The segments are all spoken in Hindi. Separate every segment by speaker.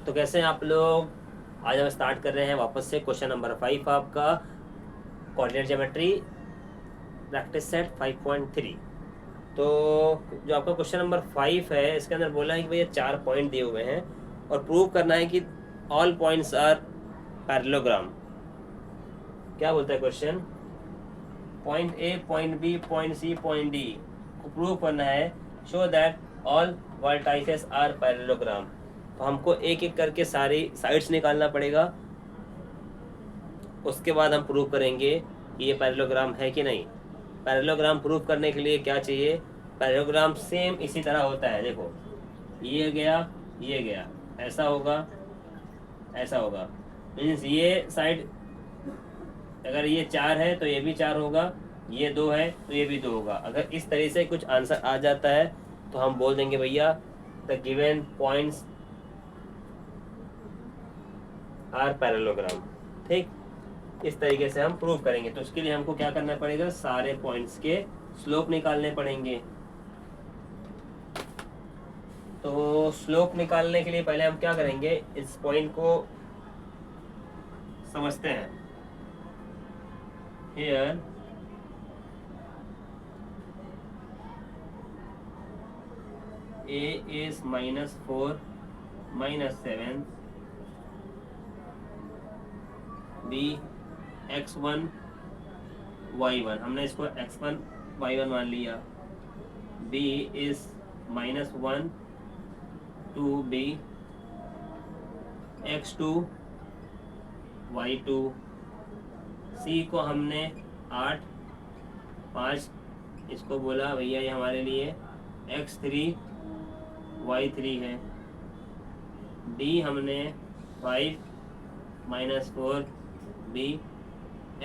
Speaker 1: तो कैसे हैं आप लोग। आज हम स्टार्ट कर रहे हैं वापस से क्वेश्चन नंबर 5 आपका कोऑर्डिनेट ज्योमेट्री प्रैक्टिस सेट 5.3। तो जो आपका क्वेश्चन नंबर 5 है इसके अंदर बोला है कि भैया 4 पॉइंट दिए हुए हैं और प्रूव करना है कि ऑल पॉइंट्स आर पैरेललोग्राम। क्या बोलता है question, point A, point B, point C, point D को प्रूव करना है। Show that all vertices are parallelogram. तो हमको एक एक करके सारी साइड्स निकालना पड़ेगा, उसके बाद हम प्रूव करेंगे कि ये पैरेललोग्राम है कि नहीं। पैरेललोग्राम प्रूव करने के लिए क्या चाहिए, पैरेललोग्राम सेम इसी तरह होता है। देखो ये गया, ये गया, ऐसा होगा, ऐसा होगा। मीन्स ये साइड अगर ये 4 है तो ये भी 4 होगा, ये 2 है तो ये भी 2 होगा। अगर इस तरह से कुछ आंसर आ जाता है तो हम बोल देंगे भैया the given points are parallelogram. ठीक, इस तरीके से हम प्रूव करेंगे। तो उसके लिए हमको क्या करना पड़ेगा, सारे पॉइंट्स के स्लोप निकालने पड़ेंगे। तो स्लोप निकालने के लिए पहले हम क्या करेंगे, इस पॉइंट को समझते हैं। Here a is -4 -7, b x1 y1, हमने इसको x1 y1 मान लिया। b is -1 2b x2 y2, c को हमने 8 5 इसको बोला भैया ये हमारे लिए x3 y3 है। d हमने 5 -4 b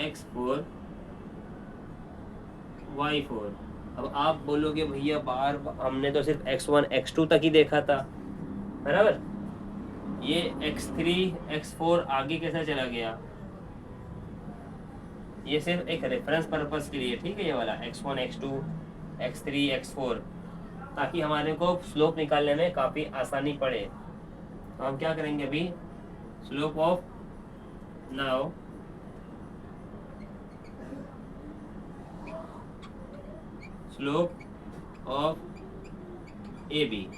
Speaker 1: x4 y4। अब आप बोलोगे भैया बाहर हमने तो सिर्फ x1 x2 तक ही देखा था, बराबर। ये x3 x4 आगे कैसे चला गया, ये सिर्फ एक रेफरेंस पर्पस के लिए, ठीक है। ये वाला x1 x2 x3 x4, ताकि हमारे को स्लोप निकालने में काफ़ी आसानी पड़े। तो हम क्या करेंगे अभी, slope of now slope of A B.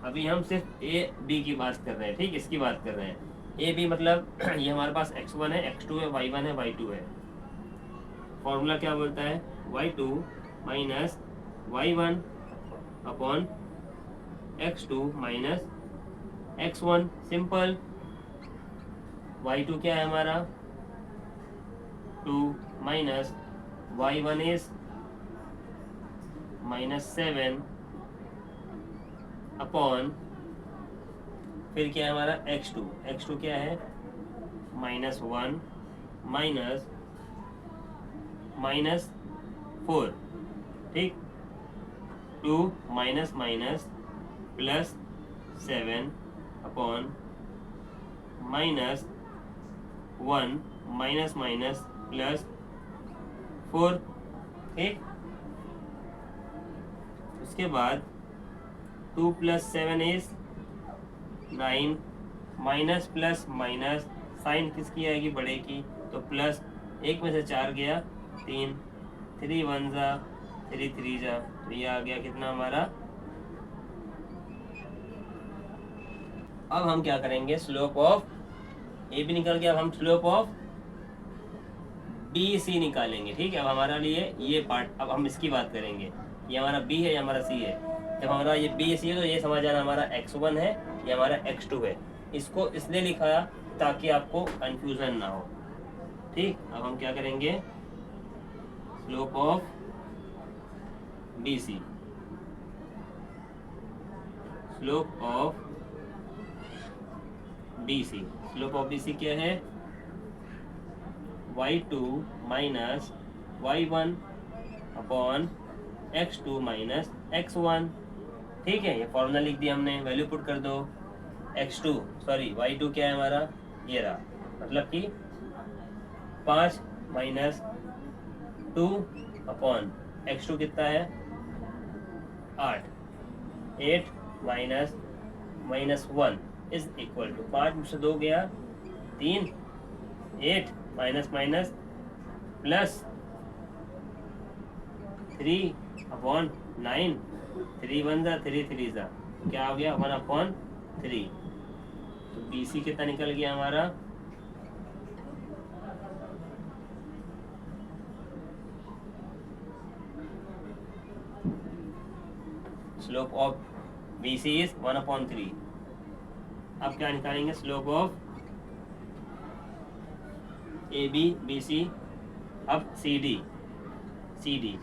Speaker 1: अभी हम सिर्फ ए बी की बात कर रहे हैं, ठीक, इसकी बात कर रहे हैं। ए बी मतलब ये हमारे पास x1 है, x2 है, y1 है, y2 है। फॉर्मूला क्या बोलता है, y2 minus y1 upon x2 minus x1। Simple. y2 क्या है हमारा 2 माइनस y1 इज -7 अपॉन फिर क्या है हमारा x2। x2 क्या है -1 -4, ठीक। 2 minus minus plus 7 upon -1 minus minus plus 4, ठीक। उसके बाद 2 + 7 is 9, minus plus minus sign किसकी आएगी, बड़े की, तो प्लस, एक में से 4 गया 3, 3 1 जा 3 3 जा, तो ये आ गया कितना हमारा। अब हम क्या करेंगे, स्लोप ऑफ ए भी निकल गया, अब हम स्लोप ऑफ बी सी निकालेंगे, ठीक है। अब हमारा लिए ये पार्ट, अब हम इसकी बात करेंगे। ये हमारा बी है, ये हमारा सी है। जब हमारा ये बी सी है तो ये समझ जाना हमारा x1 है, ये हमारा x2 है। इसको इसलिए लिखा ताकि आपको कंफ्यूजन ना हो, ठीक। अब हम क्या करेंगे, slope of B C, slope of B C, slope of B C क्या है, y2 minus y1 upon x2 minus x1, ठीक है। ये फॉर्मूला लिख दिया हमने, वैल्यू पुट कर दो। x2 सॉरी y2 क्या है हमारा, ये रहा, मतलब कि 5 माइनस 2 अपॉन x2 कितना है 8 माइनस -1, इज इक्वल टू 5 में से 2 गया 3, 8 माइनस माइनस प्लस 3/9, 3 1 जा 3 3 जा, क्या हो गया 1/3। तो BC कितना निकल गया हमारा, स्लोप ऑफ BC इज 1/3। अब क्या निकालेंगे, स्लोप ऑफ AB BC, अब CD,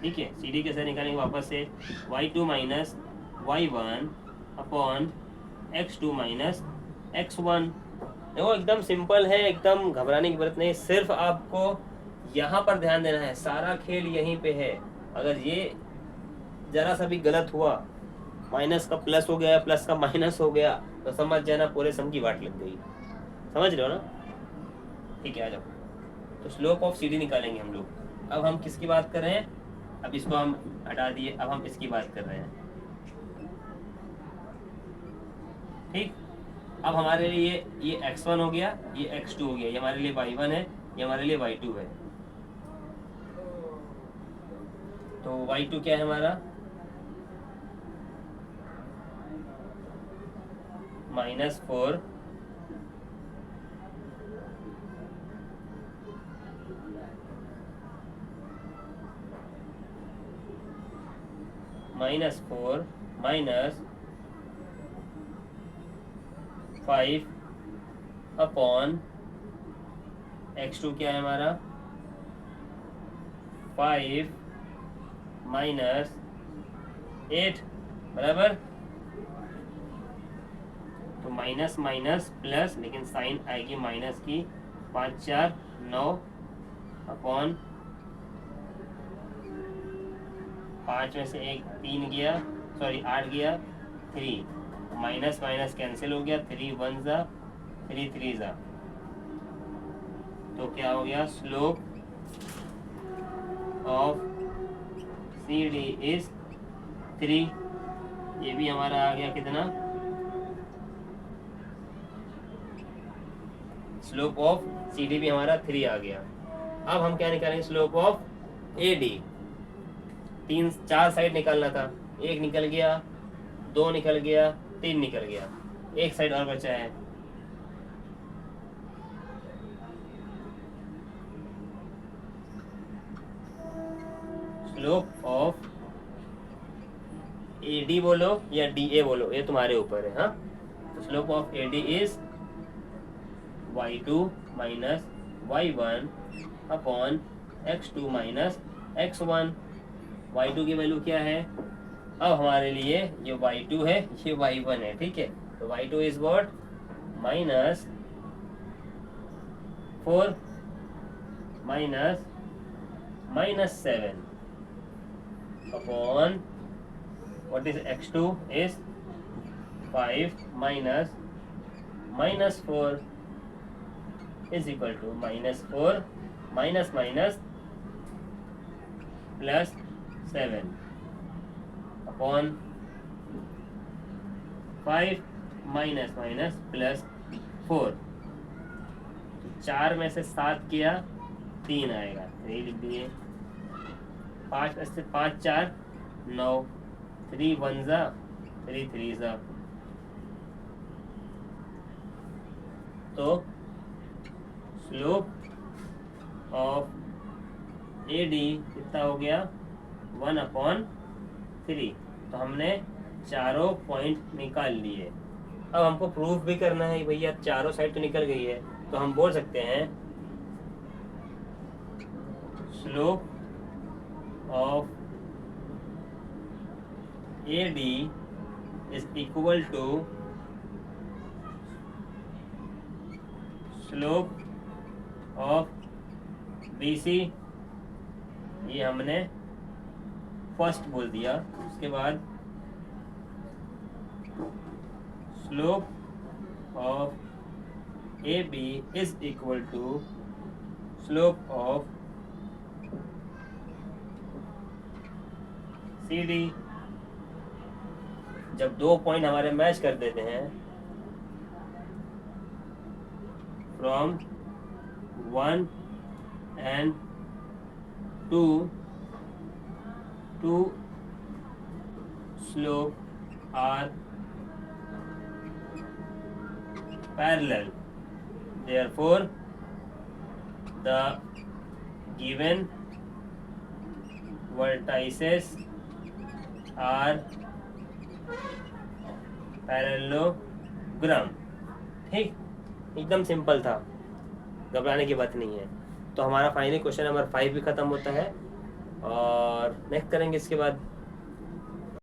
Speaker 1: ठीक है। CD कैसे निकालेंगे वापस से, y2 minus y1 upon x2 minus x1। देखो एकदम सिंपल है, एकदम घबराने की जरूरत नहीं, सिर्फ आपको यहाँ पर ध्यान देना है, सारा खेल यहीं पे है। अगर ये जरा सा भी गलत हुआ, माइनस का प्लस हो गया, प्लस का माइनस हो गया, तो समझ जाना पूरे सम की वाट लग गई। समझ रहे हो ना, ठीक है। आ जाओ, तो स्लोप ऑफ CD निकालेंगे हम लोग। अब हम किसकी बात कर रहे हैं, अब इसको हम हटा दिए, अब हम इसकी बात कर रहे हैं, ठीक। अब हमारे लिए ये x1 हो गया, ये x2 हो गया, ये हमारे लिए y1 है, ये हमारे लिए y2 है। तो y2 क्या है हमारा, -4 माइनस 5 अपॉन x2 क्या है हमारा 5 माइनस 8 बराबर। तो माइनस माइनस प्लस, लेकिन साइन आएगी माइनस की, 5 4 9 अपॉन 5 में से 1 3 गया, सॉरी 8 गया 3, माइनस माइनस कैंसिल हो गया, 3 1 जा 3 3 जा, तो क्या हो गया, स्लोप ऑफ CD इज 3। ये भी हमारा आ गया कितना, स्लोप ऑफ CD भी हमारा 3 आ गया। अब हम क्या निकालेंगे, स्लोप ऑफ AD। 4 साइड निकालना था, 1 निकल गया, 2 निकल गया, 3 निकल गया, एक साइड और बचा है। स्लोप ऑफ AD बोलो या DA बोलो, ये तुम्हारे ऊपर है। हाँ, तो slope of AD is y2 minus y1 upon x2 minus x1। y2 की वैल्यू क्या है, अब हमारे लिए ये y2 है, ये y1 है, ठीक है। तो y2 is what, -4 -7 upon what is x2 is 5 minus -4 is equal to -4 minus minus plus 7 upon 5 minus minus plus 4। 4 में से 7 किया 3 आएगा, 3 लिख दिए। 5 में से 5 4 9, 3 1 जा 3 3 जा, तो स्लोप ऑफ AD कितना हो गया 1/3। तो हमने चारों पॉइंट निकाल लिए। अब हमको प्रूफ भी करना है भैया, चारों साइड तो निकल गई है, तो हम बोल सकते हैं slope of AD is equal to slope of BC। ये हमने फर्स्ट बोल दिया, उसके बाद slope of AB is equal to slope of CD। जब 2 पॉइंट हमारे मैच कर देते हैं from 1 and 2 to slope are parallel. Therefore, the given vertices are parallelogram. ठीक, एकदम सिंपल था, घबराने की बात नहीं है। तो हमारा फाइनल क्वेश्चन नंबर 5 भी खत्म होता है और नेक्स्ट करेंगे इसके बाद